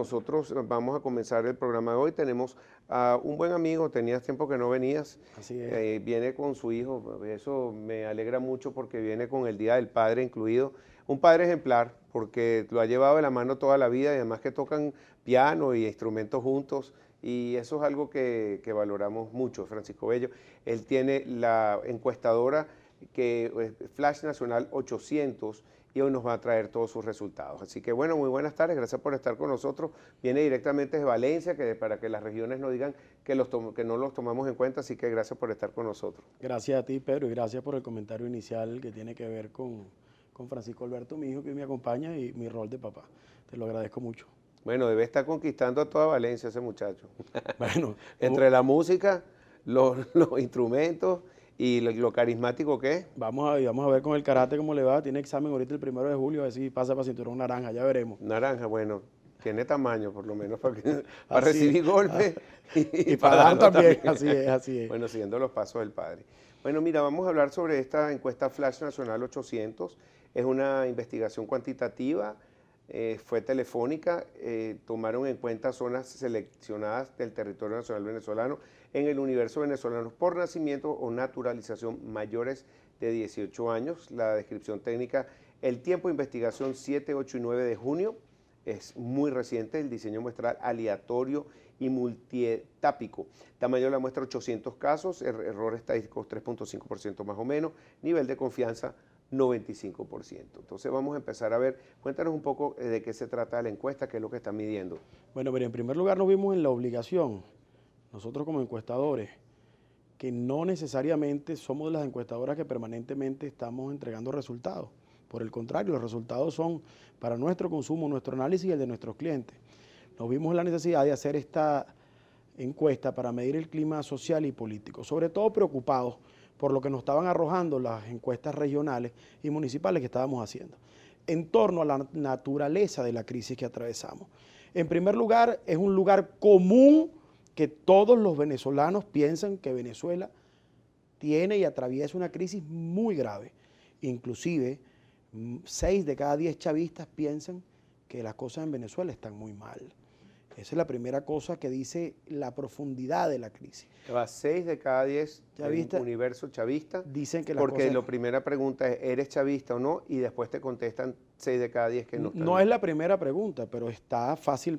nosotros vamos a comenzar el programa de hoy. Tenemos a un buen amigo, tenías tiempo que no venías. Así es. Viene con su hijo, eso me alegra mucho porque viene con el Día del Padre incluido. Un padre ejemplar porque lo ha llevado de la mano toda la vida y además que tocan piano y instrumentos juntos. Y eso es algo que valoramos mucho, Francisco Bello. Él tiene la encuestadora Flash Nacional 800 y hoy nos va a traer todos sus resultados. Así que bueno, muy buenas tardes, gracias por estar con nosotros. Viene directamente de Valencia, para que las regiones no digan que no los tomamos en cuenta, así que gracias por estar con nosotros. Gracias a ti, Pedro, y gracias por el comentario inicial que tiene que ver con Francisco Alberto, mi hijo que me acompaña, y mi rol de papá. Te lo agradezco mucho. Bueno, debe estar conquistando a toda Valencia ese muchacho. Bueno, entre la música, los instrumentos y lo carismático que es. vamos a ver con el karate cómo le va. Tiene examen ahorita el 1 de julio, a ver si pasa para cinturón naranja, ya veremos. Naranja, bueno, tiene tamaño por lo menos para recibir golpes y para dar también. Así es, así es. Bueno, siguiendo los pasos del padre. Bueno, mira, vamos a hablar sobre esta encuesta Flash Nacional 800. Es una investigación cuantitativa, fue telefónica, tomaron en cuenta zonas seleccionadas del territorio nacional venezolano en el universo venezolano por nacimiento o naturalización mayores de 18 años. La descripción técnica, el tiempo de investigación 7, 8 y 9 de junio, es muy reciente, el diseño muestral aleatorio y multietápico. Tamaño de la muestra 800 casos, error estadístico 3.5% más o menos, nivel de confianza 95%. Entonces vamos a empezar a ver, cuéntanos un poco de qué se trata la encuesta, qué es lo que están midiendo. Bueno, pero en primer lugar nos vimos en la obligación, nosotros como encuestadores, que no necesariamente somos de las encuestadoras que permanentemente estamos entregando resultados. Por el contrario, los resultados son para nuestro consumo, nuestro análisis y el de nuestros clientes. Nos vimos en la necesidad de hacer esta encuesta para medir el clima social y político, sobre todo preocupados por lo que nos estaban arrojando las encuestas regionales y municipales que estábamos haciendo, en torno a la naturaleza de la crisis que atravesamos. En primer lugar, es un lugar común que todos los venezolanos piensan que Venezuela tiene y atraviesa una crisis muy grave. Inclusive, 6 de cada 10 chavistas piensan que las cosas en Venezuela están muy mal. Esa es la primera cosa que dice la profundidad de la crisis. 6 de cada 10 chavistas en universo chavista dicen que las porque cosas... la primera pregunta es, ¿eres chavista o no? Y después te contestan 6 de cada 10 que no están. No es la primera pregunta, pero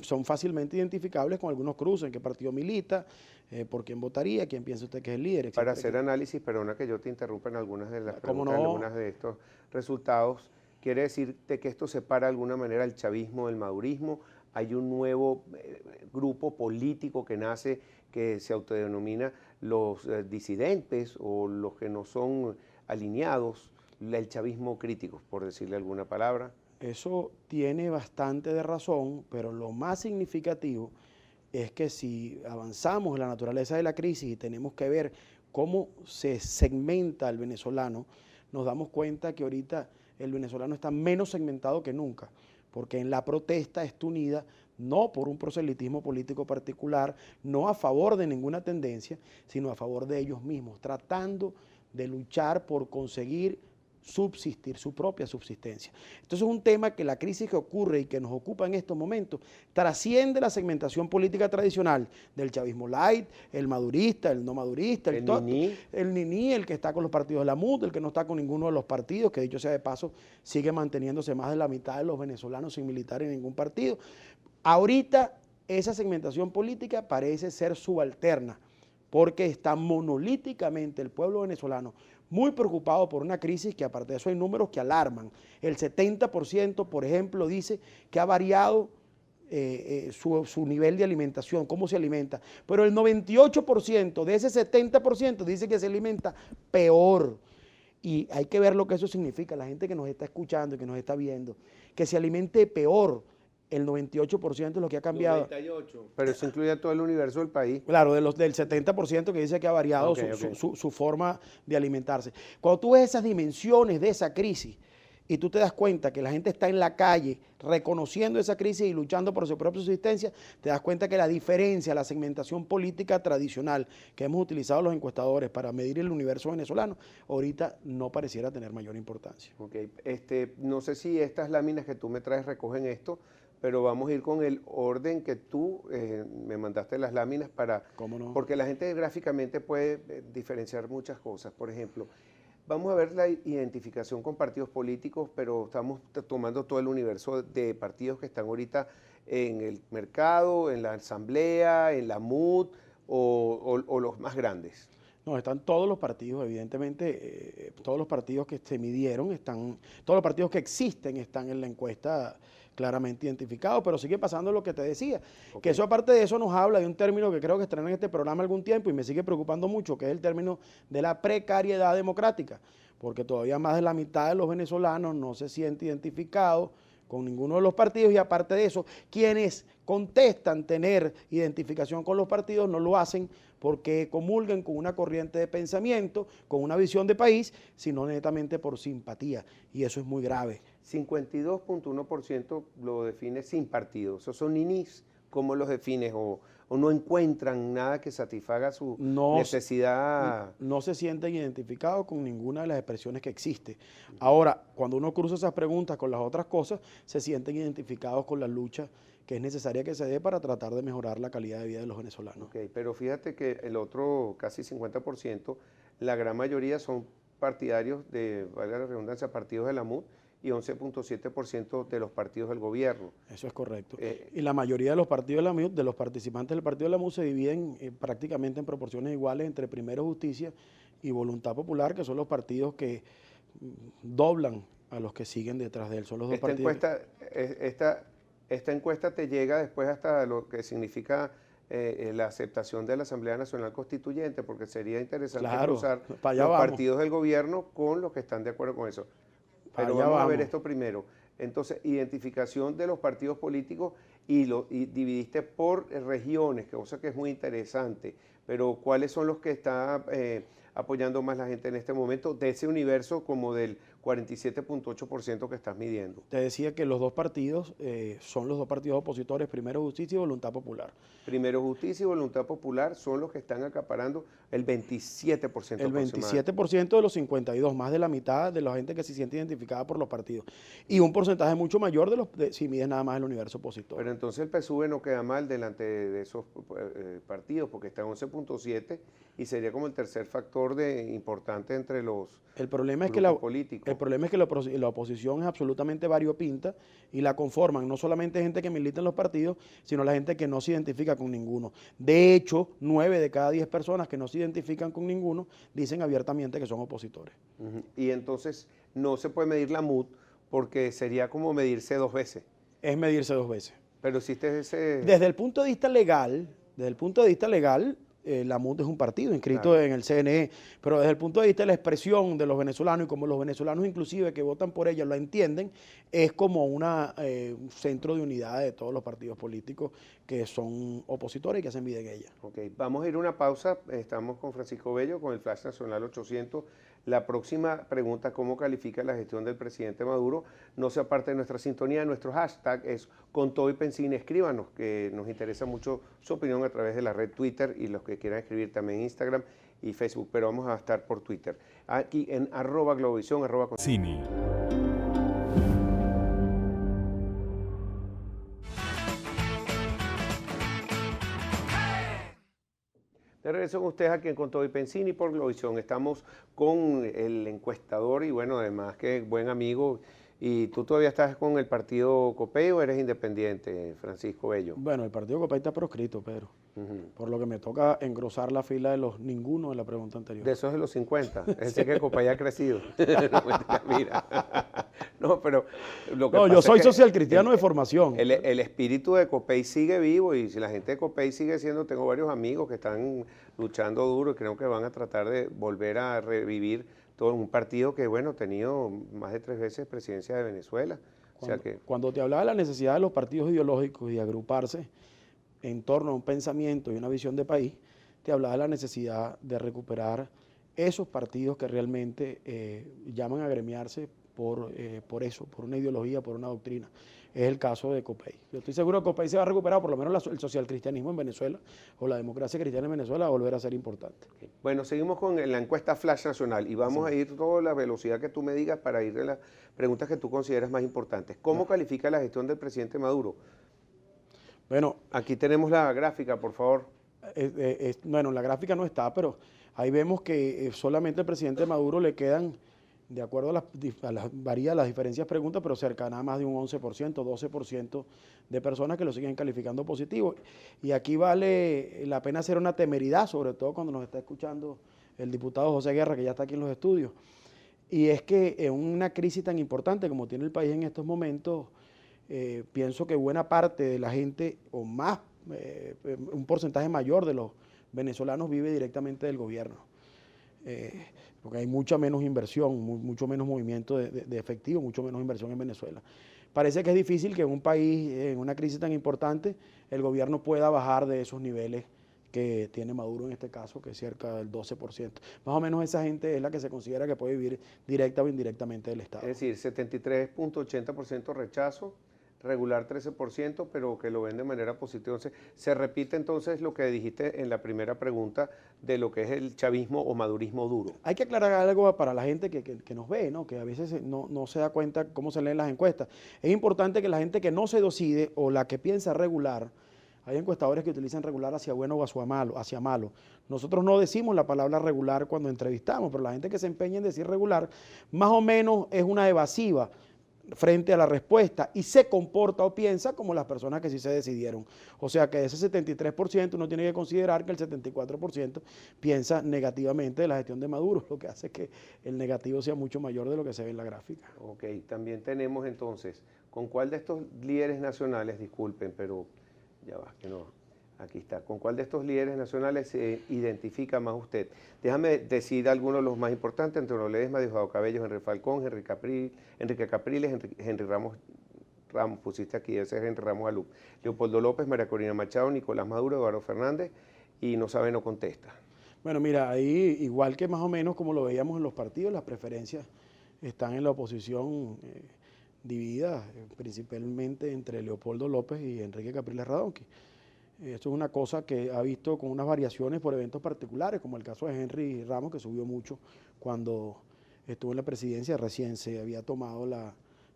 son fácilmente identificables con algunos cruces, en qué partido milita, por quién votaría, quién piensa usted que es el líder, etc. Para hacer análisis, perdona que yo te interrumpa en algunas de las preguntas, no? algunas de estos resultados, ¿quiere decirte que esto separa de alguna manera el chavismo del madurismo? Hay un nuevo grupo político que nace, que se autodenomina los disidentes o los que no son alineados, el chavismo crítico, por decirle alguna palabra. Eso tiene bastante de razón, pero lo más significativo es que si avanzamos en la naturaleza de la crisis y tenemos que ver cómo se segmenta el venezolano, nos damos cuenta que ahorita el venezolano está menos segmentado que nunca, porque en la protesta está unida no por un proselitismo político particular, no a favor de ninguna tendencia, sino a favor de ellos mismos, tratando de luchar por conseguir subsistir, su propia subsistencia. Entonces es un tema que la crisis que ocurre y que nos ocupa en estos momentos trasciende la segmentación política tradicional del chavismo light, el madurista, el no madurista, el niní, el que está con los partidos de la MUD, el que no está con ninguno de los partidos, que dicho sea de paso sigue manteniéndose más de la mitad de los venezolanos sin militar en ningún partido. Ahorita esa segmentación política parece ser subalterna, porque está monolíticamente el pueblo venezolano muy preocupado por una crisis que, aparte de eso, hay números que alarman. El 70%, por ejemplo, dice que ha variado su nivel de alimentación, cómo se alimenta, pero el 98% de ese 70% dice que se alimenta peor. Y hay que ver lo que eso significa, la gente que nos está escuchando y que nos está viendo, que se alimente peor. El 98% es lo que ha cambiado. 98%. Pero eso incluye a todo el universo del país. Claro, del 70% que dice que ha variado su forma de alimentarse. Cuando tú ves esas dimensiones de esa crisis y tú te das cuenta que la gente está en la calle reconociendo esa crisis y luchando por su propia subsistencia, te das cuenta que la diferencia, la segmentación política tradicional que hemos utilizado los encuestadores para medir el universo venezolano, ahorita no pareciera tener mayor importancia. Okay. No sé si estas láminas que tú me traes recogen esto, pero vamos a ir con el orden que tú me mandaste las láminas para... ¿Cómo no? Porque la gente gráficamente puede diferenciar muchas cosas. Por ejemplo, vamos a ver la identificación con partidos políticos, pero estamos tomando todo el universo de partidos que están ahorita en el mercado, en la asamblea, en la MUD o los más grandes. No, están todos los partidos, evidentemente, todos los partidos que se midieron, todos los partidos que existen están en la encuesta claramente identificados, pero sigue pasando lo que te decía, que eso aparte de eso nos habla de un término que creo que estará en este programa algún tiempo y me sigue preocupando mucho, que es el término de la precariedad democrática, porque todavía más de la mitad de los venezolanos no se siente identificado con ninguno de los partidos y aparte de eso, quienes contestan tener identificación con los partidos no lo hacen porque comulguen con una corriente de pensamiento, con una visión de país, sino netamente por simpatía y eso es muy grave. 52.1% lo define sin partido, esos son ninis, ¿cómo los defines? ¿O no encuentran nada que satisfaga su necesidad? No se sienten identificados con ninguna de las expresiones que existe. Ahora, cuando uno cruza esas preguntas con las otras cosas, se sienten identificados con la lucha que es necesaria que se dé para tratar de mejorar la calidad de vida de los venezolanos. Ok, pero fíjate que el otro casi 50%, la gran mayoría son partidarios de, valga la redundancia, partidos de la MUD, y 11.7% de los partidos del gobierno. Eso es correcto. Y la mayoría de los partidos de la MUD, de los participantes del partido de la MUD, se dividen prácticamente en proporciones iguales entre Primero Justicia y Voluntad Popular, que son los partidos que doblan a los que siguen detrás de él. Son los dos partidos. Esta encuesta te llega después hasta lo que significa la aceptación de la Asamblea Nacional Constituyente, porque sería interesante cruzar los partidos del gobierno con los que están de acuerdo con eso. Pero vamos a ver esto primero. Entonces, identificación de los partidos políticos y dividiste por regiones, cosa que es muy interesante. Pero ¿cuáles son los que está apoyando más la gente en este momento de ese universo como del 47.8% que estás midiendo? Te decía que los dos partidos son los dos partidos opositores, Primero Justicia y Voluntad Popular. Primero Justicia y Voluntad Popular son los que están acaparando el 27%. El 27% de los 52, más de la mitad de la gente que se siente identificada por los partidos. Y un porcentaje mucho mayor si mides nada más el universo opositor. Pero entonces el PSUV no queda mal delante de esos partidos, porque está en 11.7 y sería como el tercer factor importante entre los políticos. El problema es que la oposición es absolutamente variopinta y la conforman no solamente gente que milita en los partidos, sino la gente que no se identifica con ninguno. De hecho, 9 de cada 10 personas que no se identifican con ninguno dicen abiertamente que son opositores. Y entonces no se puede medir la MUD porque sería como medirse dos veces. Es medirse dos veces. Pero existe ese... Desde el punto de vista legal, la MUD es un partido inscrito en el CNE, pero desde el punto de vista de la expresión de los venezolanos y como los venezolanos inclusive que votan por ella lo entienden, es como un centro de unidad de todos los partidos políticos que son opositores y que hacen vida en ella. Ok, vamos a ir a una pausa, estamos con Francisco Bello con el Flash Nacional 800. La próxima pregunta, ¿cómo califica la gestión del presidente Maduro? No se aparte de nuestra sintonía, nuestro hashtag es Con Todo y Pensín. Escríbanos, que nos interesa mucho su opinión a través de la red Twitter y los que quieran escribir también Instagram y Facebook, pero vamos a estar por Twitter. Aquí en @Globovisión, Cini. De regreso con ustedes aquí en Con Todo y Pensín y por Globovisión. Estamos con el encuestador y bueno, además que buen amigo. ¿Y tú todavía estás con el partido Copey o eres independiente, Francisco Bello? Bueno, el partido Copey está proscrito, Pedro. Por lo que me toca engrosar la fila de los ninguno de la pregunta anterior. De esos de los 50. Es decir, que Copey ha crecido. Mira. No, pero lo que pasa yo soy es que social cristiano de formación. El espíritu de Copey sigue vivo y si la gente de Copey sigue siendo, tengo varios amigos que están luchando duro y creo que van a tratar de volver a revivir todo un partido que, bueno, ha tenido más de 3 veces presidencia de Venezuela. Cuando te hablaba de la necesidad de los partidos ideológicos y de agruparse en torno a un pensamiento y una visión de país, te hablaba de la necesidad de recuperar esos partidos que realmente llaman a agremiarse por eso, por una ideología, por una doctrina. es el caso de Copey. Yo estoy seguro que Copey se va a recuperar, por lo menos el socialcristianismo en Venezuela o la democracia cristiana en Venezuela va a volver a ser importante. Bueno, seguimos con la encuesta Flash Nacional y vamos a ir toda la velocidad que tú me digas para ir de las preguntas que tú consideras más importantes. ¿Cómo califica la gestión del presidente Maduro? Bueno, aquí tenemos la gráfica, por favor. Bueno, la gráfica no está, pero ahí vemos que solamente al presidente Maduro le quedan, de acuerdo varía las diferencias preguntas, pero cercana a más de un 11%, 12% de personas que lo siguen calificando positivo. Y aquí vale la pena hacer una temeridad, sobre todo cuando nos está escuchando el diputado José Guerra, que ya está aquí en los estudios. Y es que en una crisis tan importante como tiene el país en estos momentos, pienso que buena parte de la gente, o más, un porcentaje mayor de los venezolanos vive directamente del gobierno. Porque hay mucha menos inversión, mucho menos movimiento de efectivo, mucho menos inversión en Venezuela. Parece que es difícil que en un país, en una crisis tan importante, el gobierno pueda bajar de esos niveles que tiene Maduro en este caso, que es cerca del 12%. Más o menos esa gente es la que se considera que puede vivir directa o indirectamente del Estado. Es decir, 73.80% rechazo, regular 13%, pero que lo ven de manera positiva. Entonces, se repite entonces lo que dijiste en la primera pregunta de lo que es el chavismo o madurismo duro. Hay que aclarar algo para la gente que nos ve, ¿no? Que a veces no se da cuenta cómo se leen las encuestas. Es importante que la gente que no se decide o la que piensa regular, hay encuestadores que utilizan regular hacia bueno o hacia malo. Nosotros no decimos la palabra regular cuando entrevistamos, pero la gente que se empeña en decir regular, más o menos es una evasiva frente a la respuesta y se comporta o piensa como las personas que sí se decidieron. O sea que de ese 73% uno tiene que considerar que el 74% piensa negativamente de la gestión de Maduro, lo que hace que el negativo sea mucho mayor de lo que se ve en la gráfica. Ok, también tenemos entonces, ¿con cuál de estos líderes nacionales, disculpen, pero ya va, que no, aquí está, ¿con cuál de estos líderes nacionales se identifica más usted? Déjame decir algunos de los más importantes: Antonio Ledesma, Diosdado Cabello, Henry Falcón, Enrique Capriles, Henry Ramos, pusiste aquí, ese es Henry Ramos Alup, Leopoldo López, María Corina Machado, Nicolás Maduro, Eduardo Fernández, y no sabe, no contesta. Bueno, mira, ahí igual que más o menos como lo veíamos en los partidos, las preferencias están en la oposición dividida principalmente entre Leopoldo López y Enrique Capriles Radonqui. Esto es una cosa que ha visto con unas variaciones por eventos particulares, como el caso de Henry Ramos, que subió mucho cuando estuvo en la presidencia. Recién se había tomado la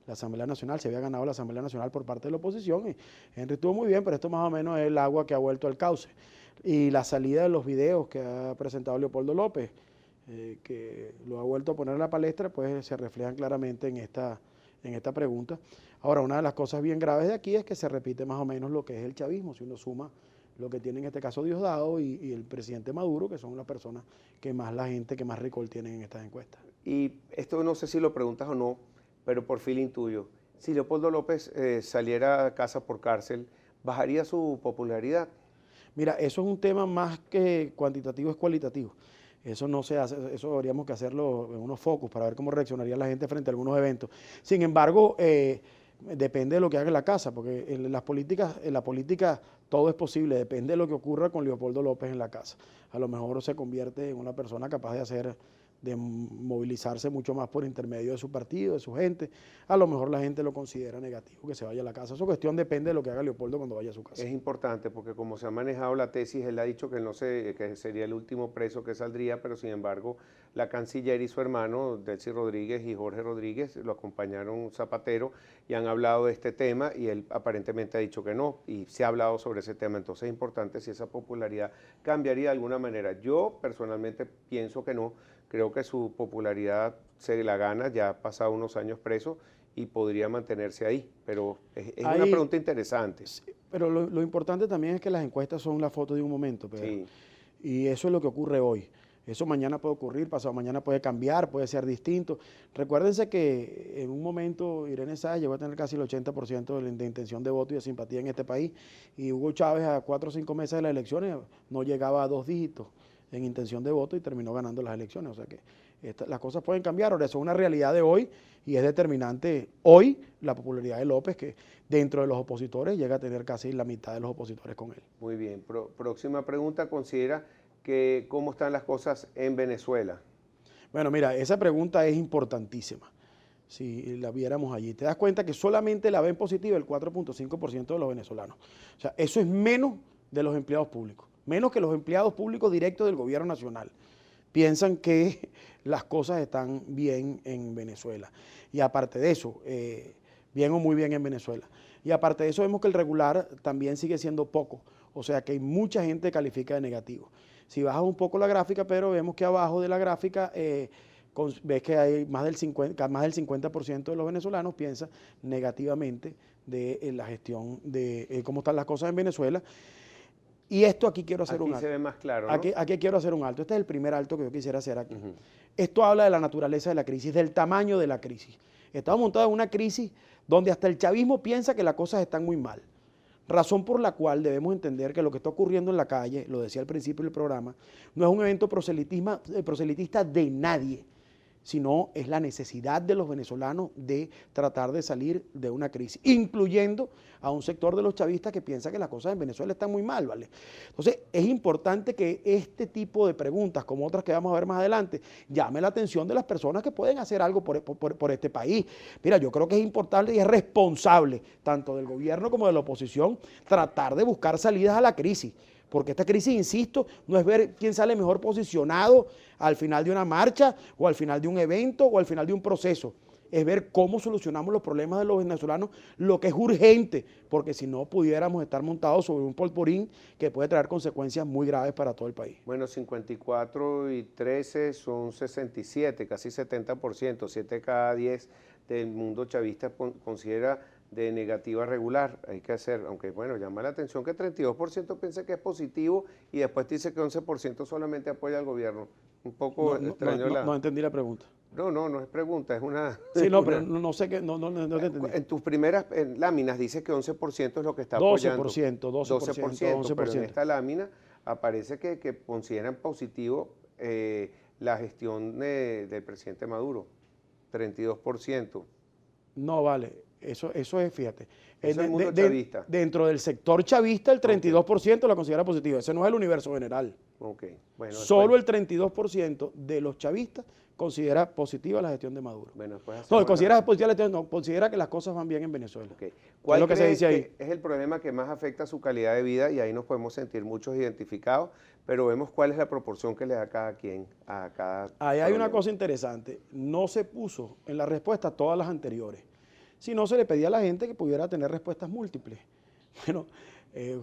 Asamblea Nacional, se había ganado la Asamblea Nacional por parte de la oposición, y Henry estuvo muy bien, pero esto más o menos es el agua que ha vuelto al cauce. Y la salida de los videos que ha presentado Leopoldo López, que lo ha vuelto a poner en la palestra, pues se reflejan claramente en esta pregunta. Ahora, una de las cosas bien graves de aquí es que se repite más o menos lo que es el chavismo, si uno suma lo que tiene en este caso Diosdado y el presidente Maduro, que son las personas que más la gente, que más recall tienen en estas encuestas. Y esto no sé si lo preguntas o no, pero por feeling tuyo, si Leopoldo López saliera casa por cárcel, ¿bajaría su popularidad? Mira, eso es un tema más que cuantitativo, es cualitativo. Eso no se hace, eso deberíamos que hacerlo en unos focus para ver cómo reaccionaría la gente frente a algunos eventos. Sin embargo, depende de lo que haga en la casa, porque en la política todo es posible, depende de lo que ocurra con Leopoldo López en la casa. A lo mejor se convierte en una persona capaz de movilizarse mucho más por intermedio de su partido, de su gente. A lo mejor la gente lo considera negativo, que se vaya a la casa. Esa cuestión depende de lo que haga Leopoldo cuando vaya a su casa. Es importante porque como se ha manejado la tesis, él ha dicho que que sería el último preso que saldría, pero sin embargo la canciller y su hermano, Delcy Rodríguez y Jorge Rodríguez, lo acompañaron Zapatero y han hablado de este tema, y él aparentemente ha dicho que no, y se ha hablado sobre ese tema. Entonces es importante si esa popularidad cambiaría de alguna manera. Yo personalmente pienso que no. Creo que su popularidad se la gana, ya ha pasado unos años preso y podría mantenerse ahí, pero es una pregunta interesante. Sí, pero lo importante también es que las encuestas son la foto de un momento, Pedro. Sí. Y eso es lo que ocurre hoy. Eso mañana puede ocurrir, pasado mañana puede cambiar, puede ser distinto. Recuérdense que en un momento Irene Sáez llegó a tener casi el 80% de intención de voto y de simpatía en este país, y Hugo Chávez a 4 o 5 meses de las elecciones no llegaba a 2 dígitos en intención de voto y terminó ganando las elecciones. O sea que las cosas pueden cambiar. Ahora, eso es una realidad de hoy y es determinante hoy la popularidad de López, que dentro de los opositores llega a tener casi la mitad de los opositores con él. Muy bien. Próxima pregunta, considera que cómo están las cosas en Venezuela. Bueno, mira, esa pregunta es importantísima. si la viéramos allí. Te das cuenta que solamente la ven positiva el 4.5% de los venezolanos. O sea, eso es menos de los empleados públicos, menos que los empleados públicos directos del gobierno nacional. Piensan que las cosas están bien en Venezuela. Y aparte de eso, bien o muy bien en Venezuela. Y aparte de eso, vemos que el regular también sigue siendo poco. O sea que hay mucha gente que califica de negativo. Si bajas un poco la gráfica, pero vemos que abajo de la gráfica ves que hay más del 50% de los venezolanos piensa negativamente de la gestión de cómo están las cosas en Venezuela. Y esto aquí quiero hacer un alto. Aquí se ve más claro, ¿no? Aquí quiero hacer un alto. Este es el primer alto que yo quisiera hacer aquí. Esto habla de la naturaleza de la crisis, del tamaño de la crisis. Estamos montados en una crisis donde hasta el chavismo piensa que las cosas están muy mal. Razón por la cual debemos entender que lo que está ocurriendo en la calle, lo decía al principio del programa, no es un evento proselitista de nadie, sino es la necesidad de los venezolanos de tratar de salir de una crisis, incluyendo a un sector de los chavistas que piensa que las cosas en Venezuela están muy mal, ¿vale? Entonces, es importante que este tipo de preguntas, como otras que vamos a ver más adelante, llame la atención de las personas que pueden hacer algo por este país. Mira, yo creo que es importante y es responsable, tanto del gobierno como de la oposición, tratar de buscar salidas a la crisis. Porque esta crisis, insisto, no es ver quién sale mejor posicionado al final de una marcha o al final de un evento o al final de un proceso. Es ver cómo solucionamos los problemas de los venezolanos, lo que es urgente, porque si no pudiéramos estar montados sobre un polvorín que puede traer consecuencias muy graves para todo el país. Bueno, 54 y 13 son 67, casi 70%, 7 de cada 10 del mundo chavista considera de negativa regular. Hay que hacer, aunque bueno, llama la atención que 32% piensa que es positivo y después dice que 11% solamente apoya al gobierno. Un poco extraño. No entendí la pregunta. No es pregunta, es una... Sí, no, pero no sé qué, no te entendí. En tus primeras láminas dice que 11% es lo que está apoyando. 12%, pero en esta lámina aparece que consideran positivo la gestión del presidente Maduro, 32%. No, vale, eso es, fíjate. Eso es el mundo chavista. Dentro del sector chavista, el 32% la considera positiva. Ese no es el universo general. Okay. Bueno, solo el 32% de los chavistas considera positiva la gestión de Maduro. Bueno, considera positiva la gestión, no, considera que las cosas van bien en Venezuela. Okay. ¿Cuál es lo que se dice ahí? Es el problema que más afecta su calidad de vida y ahí nos podemos sentir muchos identificados, pero vemos cuál es la proporción que le da cada quien a cada Ahí hay una cosa interesante, no se puso en la respuesta todas las anteriores, sino se le pedía a la gente que pudiera tener respuestas múltiples. Bueno,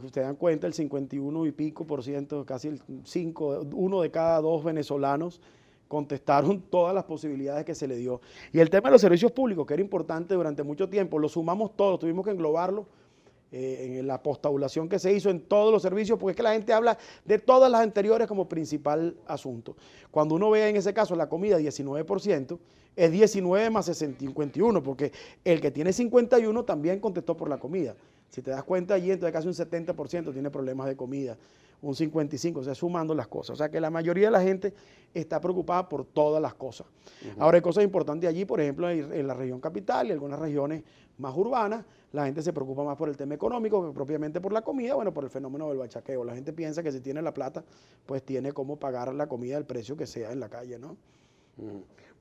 ustedes dan cuenta, el 51 y pico por ciento, casi el 5, 1 de cada 2 venezolanos contestaron todas las posibilidades que se le dio. Y el tema de los servicios públicos, que era importante durante mucho tiempo, lo sumamos todos, tuvimos que englobarlo en la postabulación que se hizo en todos los servicios, porque es que la gente habla de todas las anteriores como principal asunto. Cuando uno ve en ese caso la comida 19%, es 19 más 51, porque el que tiene 51 también contestó por la comida. Si te das cuenta allí, entonces casi un 70% tiene problemas de comida, un 55%, o sea, sumando las cosas. O sea, que la mayoría de la gente está preocupada por todas las cosas. Ahora, hay cosas importantes allí, por ejemplo, en la región capital y algunas regiones más urbanas, la gente se preocupa más por el tema económico que propiamente por la comida, bueno, por el fenómeno del bachaqueo. La gente piensa que si tiene la plata, pues tiene cómo pagar la comida al precio que sea en la calle, ¿no?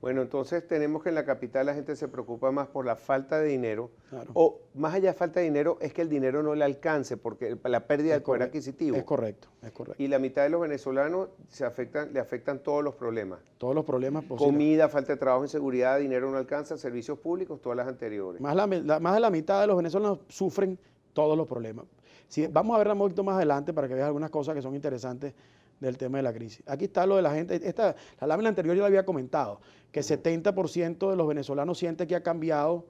Bueno, entonces tenemos que en la capital la gente se preocupa más por la falta de dinero, Claro. o más allá de falta de dinero es que el dinero no le alcance porque la pérdida del poder adquisitivo. Es correcto, es correcto. Y la mitad de los venezolanos le afectan todos los problemas. Todos los problemas posibles. Comida, falta de trabajo, inseguridad, dinero no alcanza, servicios públicos, todas las anteriores. Más de la mitad de los venezolanos sufren todos los problemas. Si, vamos a ver un poquito más adelante para que veas algunas cosas que son interesantes del tema de la crisis. Aquí está lo de la gente, la lámina anterior yo la había comentado, que 70% de los venezolanos siente que ha cambiado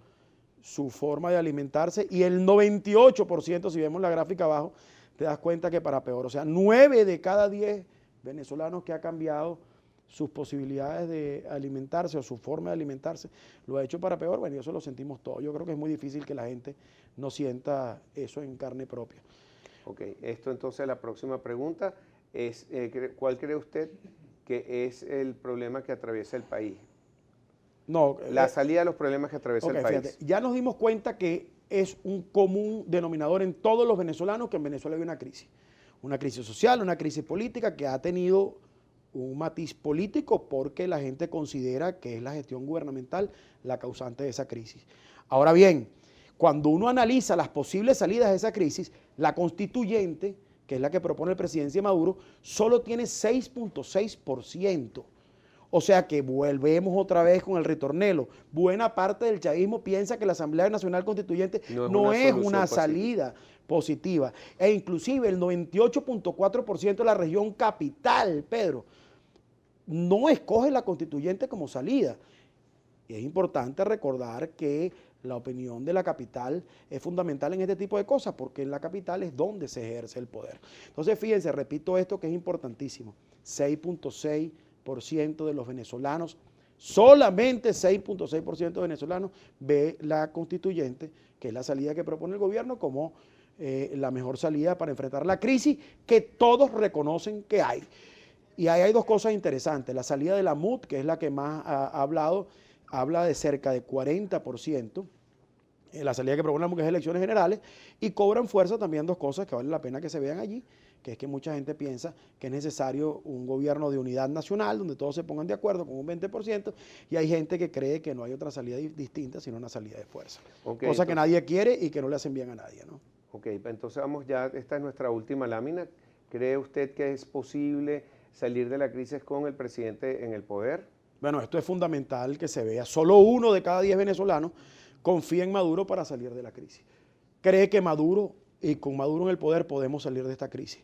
su forma de alimentarse y el 98%, si vemos la gráfica abajo, te das cuenta que para peor. O sea, 9 de cada 10 venezolanos que ha cambiado sus posibilidades de alimentarse o su forma de alimentarse, lo ha hecho para peor. Bueno, y eso lo sentimos todos. Yo creo que es muy difícil que la gente no sienta eso en carne propia. Ok, esto entonces la próxima pregunta es, ¿cuál cree usted que es el problema que atraviesa el país? No, la salida de los problemas que atraviesa el país. Fíjate, ya nos dimos cuenta que es un común denominador en todos los venezolanos que en Venezuela hay una crisis social, una crisis política que ha tenido un matiz político porque la gente considera que es la gestión gubernamental la causante de esa crisis. Ahora bien, cuando uno analiza las posibles salidas de esa crisis, la constituyente, que es la que propone el presidente Maduro, solo tiene 6.6%. O sea que volvemos otra vez con el ritornelo. Buena parte del chavismo piensa que la Asamblea Nacional Constituyente no es una salida positiva. E inclusive el 98.4% de la región capital, Pedro, no escoge la constituyente como salida. Y es importante recordar que la opinión de la capital es fundamental en este tipo de cosas, porque en la capital es donde se ejerce el poder. Entonces, fíjense, repito esto que es importantísimo. 6.6% de los venezolanos, solamente 6.6% de venezolanos ve la constituyente, que es la salida que propone el gobierno, como la mejor salida para enfrentar la crisis que todos reconocen que hay. Y ahí hay dos cosas interesantes. La salida de la MUD, que es la que más ha hablado, habla de cerca de 40%, la salida que propone la MUD, que es elecciones generales, y cobran fuerza también dos cosas que vale la pena que se vean allí, que es que mucha gente piensa que es necesario un gobierno de unidad nacional, donde todos se pongan de acuerdo con un 20%, y hay gente que cree que no hay otra salida distinta, sino una salida de fuerza. Okay, cosa que nadie quiere y que no le hacen bien a nadie, ¿no? Ok, entonces vamos ya, esta es nuestra última lámina. ¿Cree usted que es posible salir de la crisis con el presidente en el poder? Bueno, esto es fundamental que se vea. Solo 1 de cada 10 venezolanos confía en Maduro para salir de la crisis. Cree que Maduro, y con Maduro en el poder, podemos salir de esta crisis.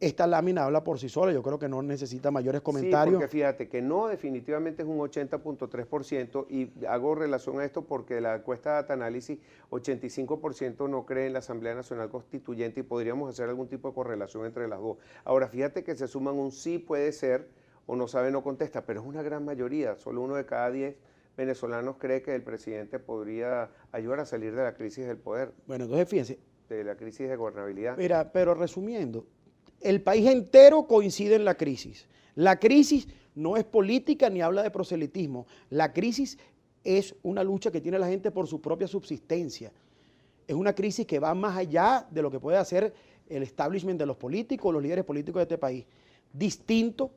Esta lámina habla por sí sola, yo creo que no necesita mayores comentarios. Sí, porque fíjate que no, definitivamente es un 80.3%, y hago relación a esto porque la encuesta de Data-Análisis, 85% no cree en la Asamblea Nacional Constituyente, y podríamos hacer algún tipo de correlación entre las dos. Ahora, fíjate que se suman un sí puede ser, o no sabe, no contesta, pero es una gran mayoría, solo 1 de cada 10 venezolanos cree que el presidente podría ayudar a salir de la crisis del poder. Bueno, entonces fíjense. De la crisis de gobernabilidad. Mira, pero resumiendo, el país entero coincide en la crisis. La crisis no es política ni habla de proselitismo. La crisis es una lucha que tiene la gente por su propia subsistencia. Es una crisis que va más allá de lo que puede hacer el establishment de los políticos, los líderes políticos de este país. Distinto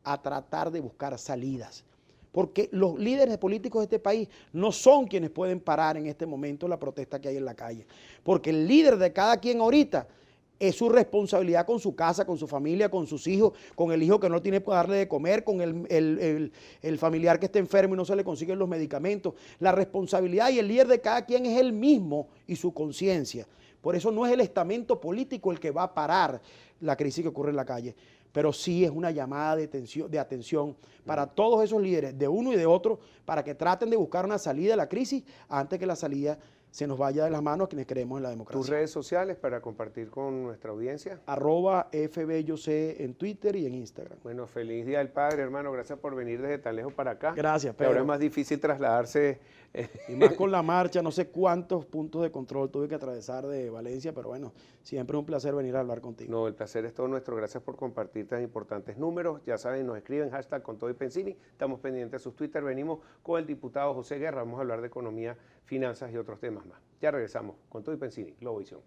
a tratar de buscar salidas. Porque los líderes políticos de este país no son quienes pueden parar en este momento la protesta que hay en la calle. Porque el líder de cada quien ahorita es su responsabilidad con su casa, con su familia, con sus hijos, con el hijo que no tiene que darle de comer, con el familiar que está enfermo y no se le consiguen los medicamentos. La responsabilidad y el líder de cada quien es él mismo y su conciencia. Por eso no es el estamento político el que va a parar la crisis que ocurre en la calle, pero sí es una llamada de atención para todos esos líderes, de uno y de otro, para que traten de buscar una salida de la crisis antes que la salida se nos vaya de las manos a quienes creemos en la democracia. ¿Tus redes sociales para compartir con nuestra audiencia? @FBelloc en Twitter y en Instagram. Bueno, feliz Día del Padre, hermano. Gracias por venir desde tan lejos para acá. Gracias, Pedro. Ahora es más difícil trasladarse. Y más con la marcha, no sé cuántos puntos de control tuve que atravesar de Valencia, pero bueno, siempre es un placer venir a hablar contigo. No, el placer es todo nuestro. Gracias por compartir tan importantes números. Ya saben, nos escriben hashtag con todo y Pensini. Estamos pendientes de sus Twitter. Venimos con el diputado José Guerra. Vamos a hablar de economía, finanzas y otros temas más. Ya regresamos con todo y Pensini, Globovisión.